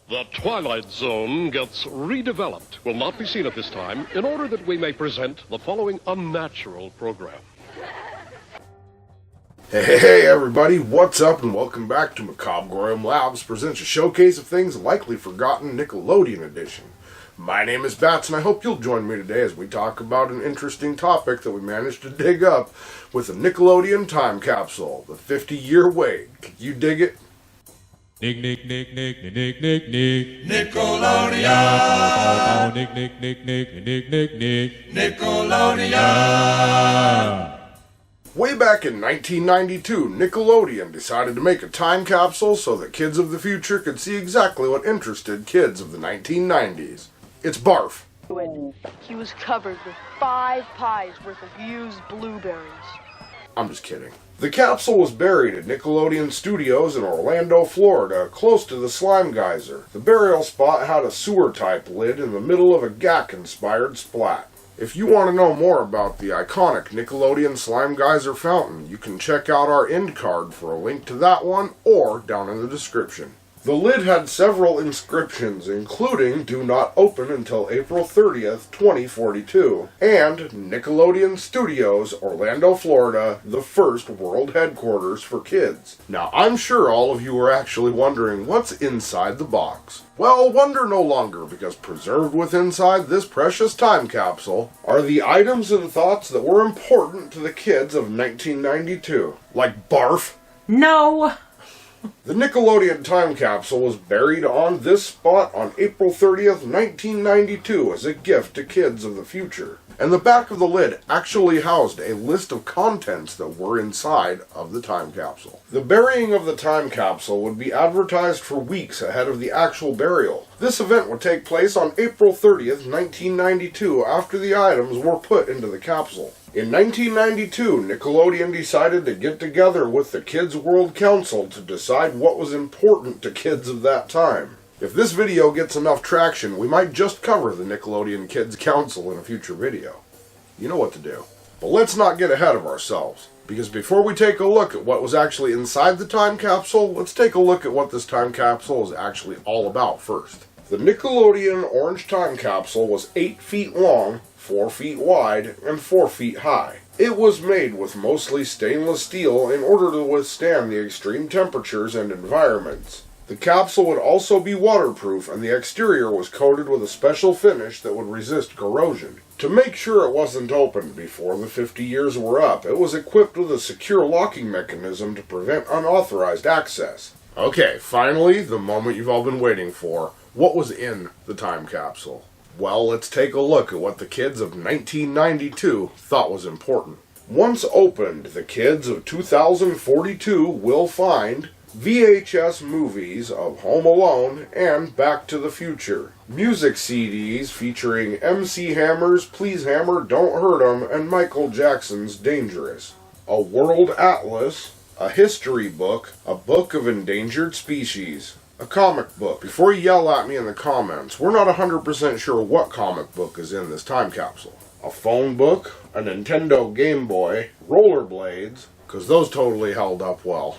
The Twilight Zone gets redeveloped. Will not be seen at this time in order that we may present the following unnatural program. Hey everybody, what's up and welcome back to Macabre'Gorium Labs presents a showcase of things likely forgotten Nickelodeon edition. My name is Bats and I hope you'll join me today as we talk about an interesting topic that we managed to dig up with the Nickelodeon Time Capsule, the 50-year wait. Can you dig it? Nick, Nick, Nick, Nick, Nick, Nick, Nick, Nick. Nickelodeon. Nick, Nick, Nick, Nick, Nick, Nick, Nick. Nickelodeon. Way back in 1992, Nickelodeon decided to make a time capsule so that kids of the future could see exactly what interested kids of the 1990s. It's barf. He was covered with 5 pies worth of used blueberries. I'm just kidding. The capsule was buried at Nickelodeon Studios in Orlando, Florida, close to the slime geyser. The burial spot had a sewer-type lid in the middle of a GAC-inspired splat. If you want to know more about the iconic Nickelodeon Slime Geyser fountain, you can check out our end card for a link to that one or down in the description. The lid had several inscriptions, including "Do not open until April 30th, 2042, and Nickelodeon Studios, Orlando, Florida, the first world headquarters for kids. Now, I'm sure all of you are actually wondering what's inside the box. Well, wonder no longer, because preserved within inside this precious time capsule are the items and thoughts that were important to the kids of 1992. Like barf. No. The Nickelodeon Time Capsule was buried on this spot on April 30th, 1992 as a gift to kids of the future. And the back of the lid actually housed a list of contents that were inside of the time capsule. The burying of the time capsule would be advertised for weeks ahead of the actual burial. This event would take place on April 30th, 1992 after the items were put into the capsule. In 1992, Nickelodeon decided to get together with the Kids World Council to decide what was important to kids of that time. If this video gets enough traction, we might just cover the Nickelodeon Kids Council in a future video. You know what to do. But let's not get ahead of ourselves, because before we take a look at what was actually inside the time capsule, let's take a look at what this time capsule is actually all about first. The Nickelodeon Orange Time Capsule was 8 feet long, 4 feet wide, and 4 feet high. It was made with mostly stainless steel in order to withstand the extreme temperatures and environments. The capsule would also be waterproof, and the exterior was coated with a special finish that would resist corrosion. To make sure it wasn't opened before the 50 years were up, it was equipped with a secure locking mechanism to prevent unauthorized access. Okay, finally, the moment you've all been waiting for. What was in the time capsule? Well, let's take a look at what the kids of 1992 thought was important. Once opened, the kids of 2042 will find VHS movies of Home Alone and Back to the Future, music CDs featuring MC Hammer's Please Hammer, Don't Hurt 'Em, and Michael Jackson's Dangerous, a world atlas, a history book, a book of endangered species, a comic book. Before you yell at me in the comments, we're not 100% sure what comic book is in this time capsule. A phone book, a Nintendo Game Boy, rollerblades, because those totally held up well,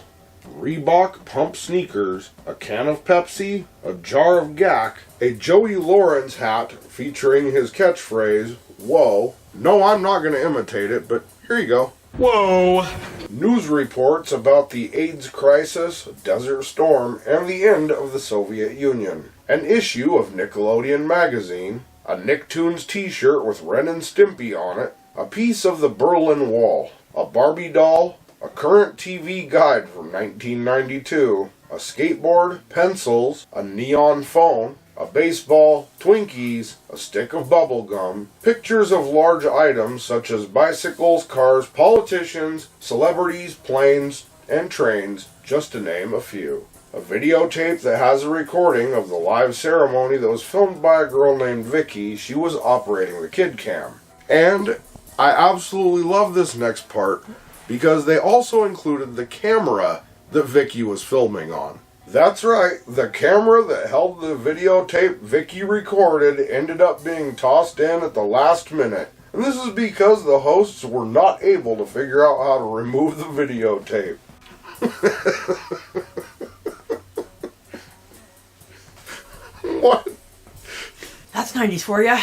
Reebok Pump sneakers, a can of Pepsi, a jar of GAC, a Joey Lawrence hat featuring his catchphrase, "Whoa." No, I'm not going to imitate it, but here you go. Whoa. News reports about the AIDS crisis, Desert Storm, and the end of the Soviet Union. An issue of Nickelodeon magazine, a Nicktoons t-shirt with Ren and Stimpy on it, a piece of the Berlin Wall, a Barbie doll, a current TV guide from 1992, a skateboard, pencils, a neon phone, a baseball, Twinkies, a stick of bubble gum, pictures of large items such as bicycles, cars, politicians, celebrities, planes, and trains, just to name a few. A videotape that has a recording of the live ceremony that was filmed by a girl named Vicky. She was operating the kid cam. And I absolutely love this next part because they also included the camera that Vicky was filming on. That's right, the camera that held the videotape Vicky recorded ended up being tossed in at the last minute. And this is because the hosts were not able to figure out how to remove the videotape. What? That's 90s for ya.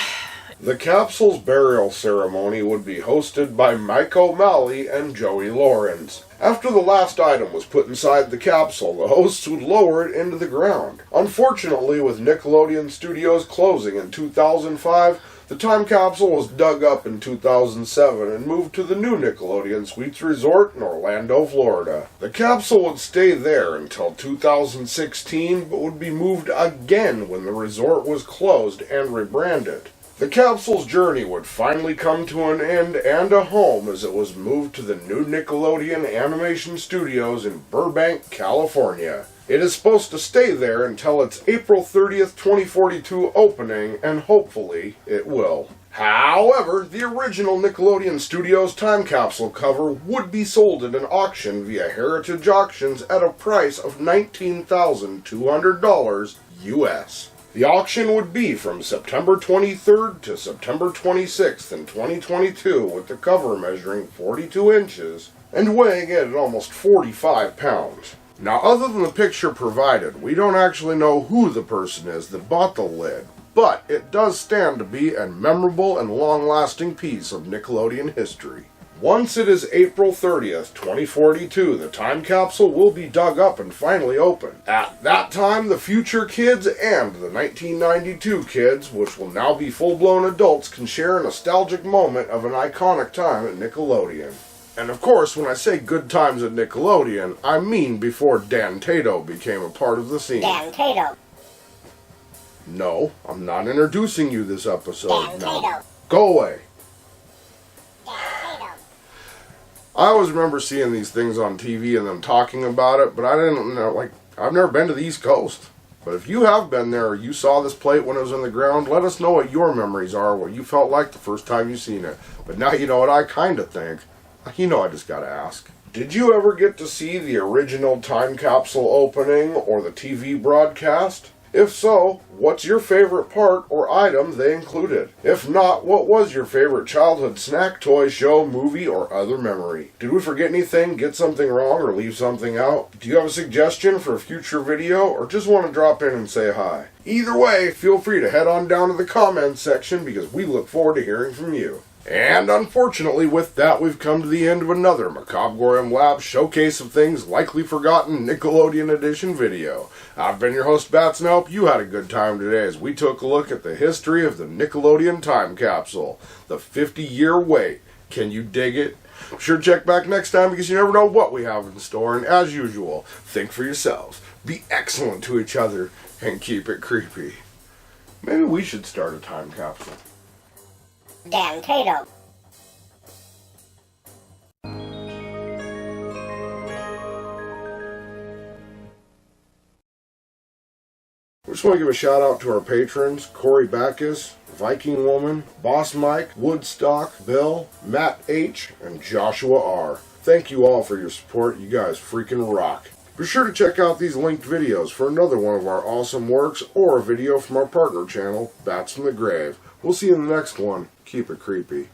The capsule's burial ceremony would be hosted by Mike O'Malley and Joey Lawrence. After the last item was put inside the capsule, the hosts would lower it into the ground. Unfortunately, with Nickelodeon Studios closing in 2005, the time capsule was dug up in 2007 and moved to the new Nickelodeon Suites Resort in Orlando, Florida. The capsule would stay there until 2016, but would be moved again when the resort was closed and rebranded. The capsule's journey would finally come to an end and a home as it was moved to the new Nickelodeon Animation Studios in Burbank, California. It is supposed to stay there until its April 30th, 2042 opening, and hopefully it will. However, the original Nickelodeon Studios time capsule cover would be sold at an auction via Heritage Auctions at a price of $19,200 US. The auction would be from September 23rd to September 26th in 2022, with the cover measuring 42 inches and weighing in at almost 45 pounds. Now, other than the picture provided, we don't actually know who the person is that bought the lid, but it does stand to be a memorable and long-lasting piece of Nickelodeon history. Once it is April 30th, 2042, the time capsule will be dug up and finally open. At that time, the future kids and the 1992 kids, which will now be full-blown adults, can share a nostalgic moment of an iconic time at Nickelodeon. And of course, when I say good times at Nickelodeon, I mean before Dan Tato became a part of the scene. Dan Tato. No, I'm not introducing you this episode. Dan Tato. Go away. Dan Tato. I always remember seeing these things on TV and them talking about it, but I didn't know, I've never been to the East Coast. But if you have been there or you saw this plate when it was in the ground, let us know what your memories are, what you felt like the first time you seen it. But now you know what I kind of think. You know I just gotta ask. Did you ever get to see the original time capsule opening or the TV broadcast? If so, what's your favorite part or item they included? If not, what was your favorite childhood snack, toy, show, movie, or other memory? Did we forget anything, get something wrong, or leave something out? Do you have a suggestion for a future video, or just want to drop in and say hi? Either way, feel free to head on down to the comments section because we look forward to hearing from you. And unfortunately, with that, we've come to the end of another Macabre'Gorium Lab showcase of things likely forgotten Nickelodeon edition video. I've been your host, Bats, and I hope you had a good time today as we took a look at the history of the Nickelodeon Time Capsule, the 50-year wait. Can you dig it? Be sure to check back next time because you never know what we have in store, and as usual, think for yourselves, be excellent to each other, and keep it creepy. Maybe we should start a time capsule. Dan Tato. We just want to give a shout out to our patrons, Corey Backus, Viking Woman, Boss Mike, Woodstock, Bill, Matt H, and Joshua R. Thank you all for your support. You guys freaking rock. Be sure to check out these linked videos for another one of our awesome works or a video from our partner channel, Bats from the Grave. We'll see you in the next one. Keep it creepy.